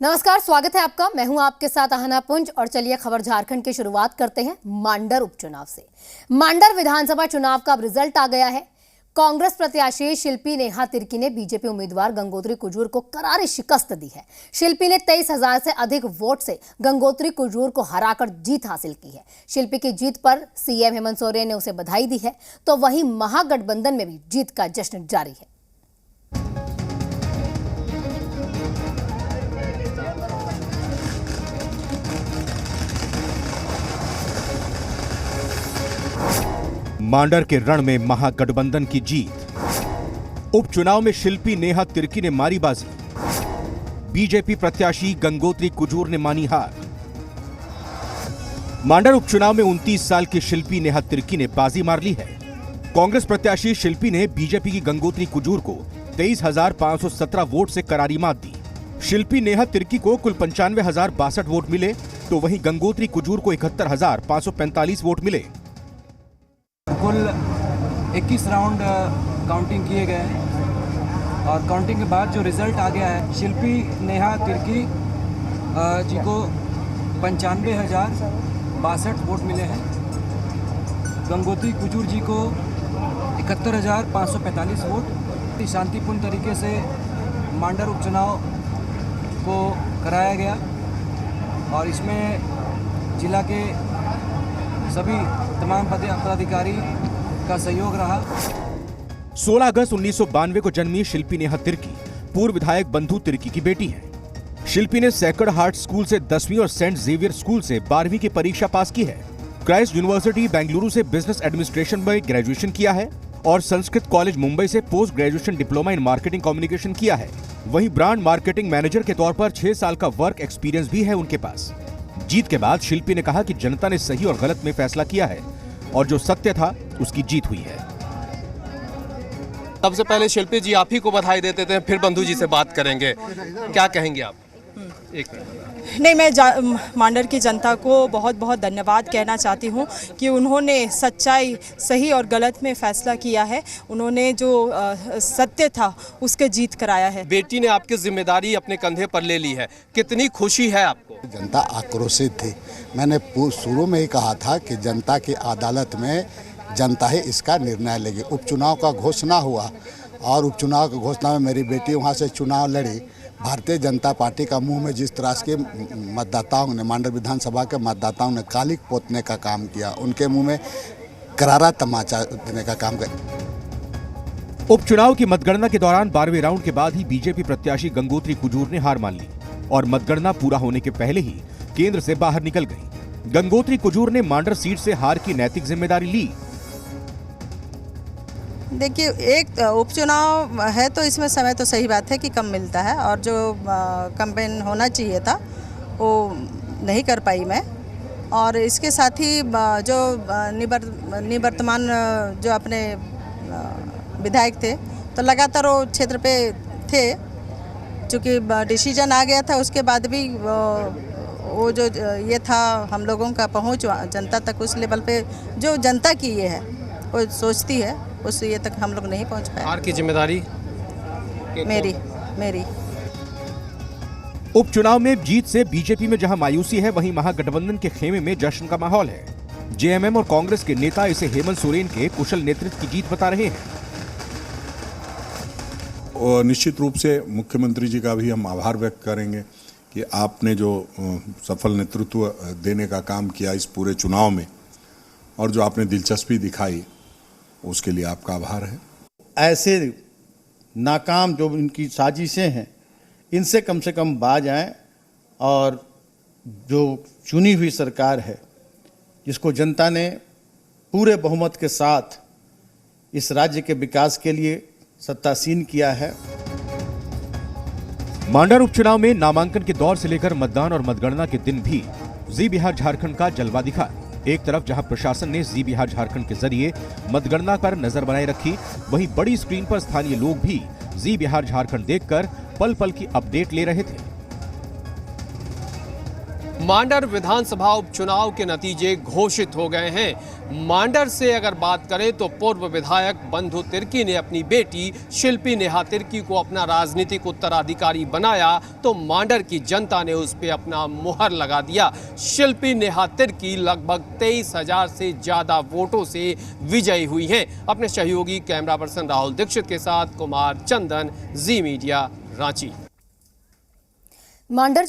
नमस्कार, स्वागत है आपका। मैं हूं आपके साथ आहना पुंज और चलिए खबर झारखंड की शुरुआत करते हैं मांडर उपचुनाव से। मांडर विधानसभा चुनाव का अब रिजल्ट आ गया है। कांग्रेस प्रत्याशी शिल्पी नेहा तिर्की ने बीजेपी उम्मीदवार गंगोत्री कुजूर को करारी शिकस्त दी है। शिल्पी ने 23,000 से अधिक वोट से गंगोत्री कुजूर को हराकर जीत हासिल की है। शिल्पी की जीत पर सीएम हेमंत सोरेन ने उसे बधाई दी है, तो वहीं महागठबंधन में भी जीत का जश्न जारी है। मांडर के रण में महागठबंधन की जीत। उपचुनाव में शिल्पी नेहा तिर्की ने मारी बाजी। बीजेपी प्रत्याशी गंगोत्री कुजूर ने मानी हार। मांडर उपचुनाव में 29 साल की शिल्पी नेहा तिर्की ने बाजी मार ली है। कांग्रेस प्रत्याशी शिल्पी ने बीजेपी की गंगोत्री कुजूर को 23,517 वोट से करारी मात दी। शिल्पी नेहा तिर्की को कुल 95,062 वोट मिले, तो वहीं गंगोत्री कुजूर को 71,545 वोट मिले। कुल 21 राउंड काउंटिंग किए गए हैं और काउंटिंग के बाद जो रिज़ल्ट आ गया है, शिल्पी नेहा तिर्की जी को 95,062 वोट मिले हैं। गंगोत्री कुजूर जी को 71,545 वोट। शांतिपूर्ण तरीके से मांडर उपचुनाव को कराया गया और इसमें जिला के सभी तमाम पदाधिकारी का सहयोग रहा। 16 अगस्त 1992 को जन्मी शिल्पी नेहा तिर्की पूर्व विधायक बंधु तिर्की की बेटी है। शिल्पी ने सैक्रेड हार्ट स्कूल से 10वीं और सेंट जेवियर स्कूल से 12वीं की परीक्षा पास की है। क्राइस्ट यूनिवर्सिटी बेंगलुरु से बिजनेस एडमिनिस्ट्रेशन में ग्रेजुएशन किया है और संस्कृत कॉलेज मुंबई से post graduation diploma in marketing communication किया है। वहीं ब्रांड मार्केटिंग मैनेजर के तौर पर 6 साल का वर्क एक्सपीरियंस भी है उनके पास। जीत के बाद शिल्पी ने कहा कि जनता ने सही और गलत में फैसला किया है और जो सत्य था उसकी जीत हुई है। सबसे पहले शिल्पी जी आप ही को बधाई देते थे, फिर बंधु जी से बात करेंगे। क्या कहेंगे आप? एक नहीं, मैं मांडर की जनता को बहुत बहुत धन्यवाद कहना चाहती हूँ कि उन्होंने सच्चाई, सही और गलत में फैसला किया है। उन्होंने जो सत्य था उसके जीत कराया है। बेटी ने आपकी जिम्मेदारी अपने कंधे पर ले ली है, कितनी खुशी है आपको? जनता आक्रोशित थी। मैंने शुरू में ही कहा था कि जनता की अदालत में जनता ही इसका निर्णय लेगी। उपचुनाव का घोषणा हुआ और उपचुनाव की घोषणा में मेरी बेटी वहाँ से चुनाव लड़ी। भारतीय जनता पार्टी का मुंह में जिस तरह के मतदाताओं ने, मांडर विधानसभा के मतदाताओं ने कालिक पोतने का काम किया, उनके मुंह में करारा तमाचा देने का काम किया। उपचुनाव की मतगणना के दौरान 12वें राउंड के बाद ही बीजेपी प्रत्याशी गंगोत्री कुजूर ने हार मान ली और मतगणना पूरा होने के पहले ही केंद्र से बाहर निकल गई। गंगोत्री कुजूर ने मांडर सीट से हार की नैतिक जिम्मेदारी ली। देखिए, एक उपचुनाव है तो इसमें समय तो सही बात है कि कम मिलता है और जो कैंपेन होना चाहिए था वो नहीं कर पाई मैं। और इसके साथ ही जो निवर्तमान जो अपने विधायक थे तो लगातार वो क्षेत्र पे थे। चूँकि डिसीजन आ गया था उसके बाद भी वो जो ये था हम लोगों का पहुंच जनता तक, उस लेवल पे जो जनता की ये है वो सोचती है, उस ये तक हम लोग नहीं पहुंच पाए। हार की जिम्मेदारी मेरी। उपचुनाव में जीत से बीजेपी में जहां मायूसी है, वहीं महागठबंधन के खेमे में जश्न का माहौल है। जेएमएम और कांग्रेस के नेता इसे हेमंत सोरेन के कुशल नेतृत्व की जीत बता रहे हैं। और निश्चित रूप से मुख्यमंत्री जी का भी हम आभार व्यक्त करेंगे कि आपने जो सफल नेतृत्व देने का काम किया इस पूरे चुनाव में और जो आपने दिलचस्पी दिखाई, उसके लिए आपका आभार है। ऐसे नाकाम जो इनकी साजिशें हैं, इनसे कम से कम बाज आएं और जो चुनी हुई सरकार है, जिसको जनता ने पूरे बहुमत के साथ इस राज्य के विकास के लिए सत्तासीन किया है। मांडर उपचुनाव में नामांकन के दौर से लेकर मतदान और मतगणना के दिन भी जी बिहार झारखंड का जलवा दिखा। एक तरफ जहां प्रशासन ने जी बिहार झारखंड के जरिए मतगणना पर नजर बनाए रखी, वहीं बड़ी स्क्रीन पर स्थानीय लोग भी जी बिहार झारखंड देखकर पल पल की अपडेट ले रहे थे। मांडर विधानसभा उपचुनाव के नतीजे घोषित हो गए हैं। मांडर से अगर बात करें तो पूर्व विधायक बंधु तिर्की ने अपनी बेटी शिल्पी नेहा तिर्की को अपना राजनीतिक उत्तराधिकारी बनाया तो मांडर की जनता ने उस पर अपना मुहर लगा दिया। शिल्पी नेहा तिर्की लगभग 23,000 से ज्यादा वोटों से विजयी हुई हैं। अपने सहयोगी कैमरा पर्सन राहुल दीक्षित के साथ कुमार चंदन, जी मीडिया, रांची। मांडर